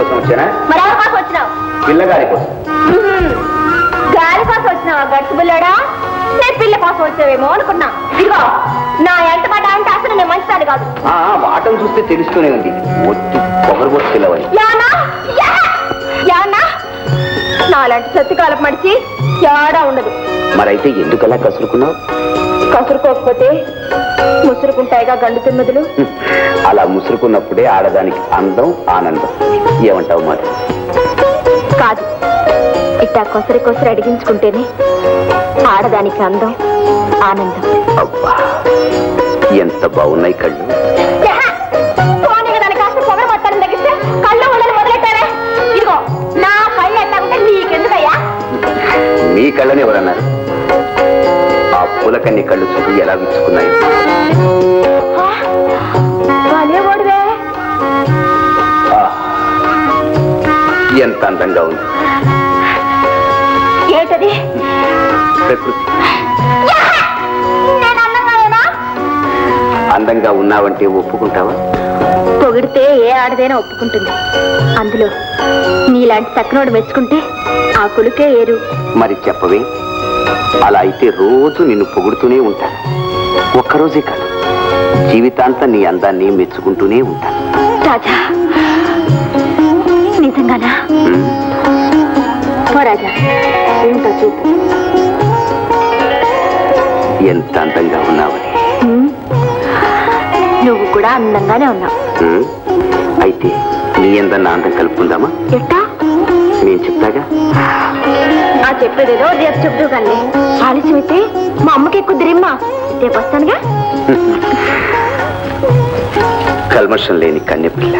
కోసం వచ్చానా? మరి ఎవరి కోసం వచ్చినావు? పిల్లగారి కోసం. గాలి కోసం వచ్చినావా గడుసు బిల్లాడా? నేను పిల్ల కోసం వచ్చావేమో అనుకున్నా. ఇదిగో నా ఎంత మాట అంటే అసలు నేను మంచిదాన్ని కాదు. వాటం చూస్తే తెలుస్తూనే ఉంది. ఒట్టి పొగరబోతు పిల్లవని. నాలాంటి సత్తుకాలం మడిచి ఏడా ఉండదు. మరైతే ఎందుకలా కసురుకున్నావు? కసురుకోకపోతే ముసురుకుంటాయిగా గండు తిమ్మదులు. అలా ముసురుకున్నప్పుడే ఆడదానికి అందం, ఆనందం. ఏమంటావు మరి? కాదు, ఇట్టా కొసరి కొసరి అడిగించుకుంటేనే ఆడదానికి అందం, ఆనందం. అబ్బా ఎంత బాగున్నాయి కళ్ళు. దాని కాస్త పొగ మొత్తాన్ని తగ్గిస్తే కళ్ళు ఉండని మొదలెట్టారే. ఇదిగో నా కళ్ళు ఎట్లా ఉంటే నీకెందుకయ్యా? నీ కళ్ళని ఎవరన్నారు? ఆ పూలకన్ని కళ్ళు చూసి ఎలా విచ్చుకున్నాయి. ఓడివే ఎంత అందంగా ఉంది. ఏంటది? ప్రకృతి. అందంగా ఉన్నావంటే ఒప్పుకుంటావా? పొగిడితే ఏ ఆడదైనా ఒప్పుకుంటుంది. అందులో నీలాంటి చక్కనోడు మెచ్చుకుంటే ఆ కొలుకే ఏరు. మరి చెప్పవే, అలా అయితే రోజు నిన్ను పొగుడుతూనే ఉంటాను. ఒక్కరోజే కాదు, జీవితాంతం నీ అందాన్ని మెచ్చుకుంటూనే ఉంటాను. రాజా, నిజంగానా? ఓ రాజా, ఏంటో చూపు. ఎంత అందంగా ఉన్నావని. నువ్వు కూడా అందంగానే ఉన్నావు. అయితే నీ అందం నా అందం కలుపుకుందామా? ఎట్టా? నేను చెప్తాగా. ఆ చెప్పేదేదో రేపు చెప్తూ కానీ ఆలస్యం అయితే మా అమ్మకి ఎక్కువ దిరిమ్మా. రేపు వస్తానుగా. కల్మషం లేని కన్యపిల్ల.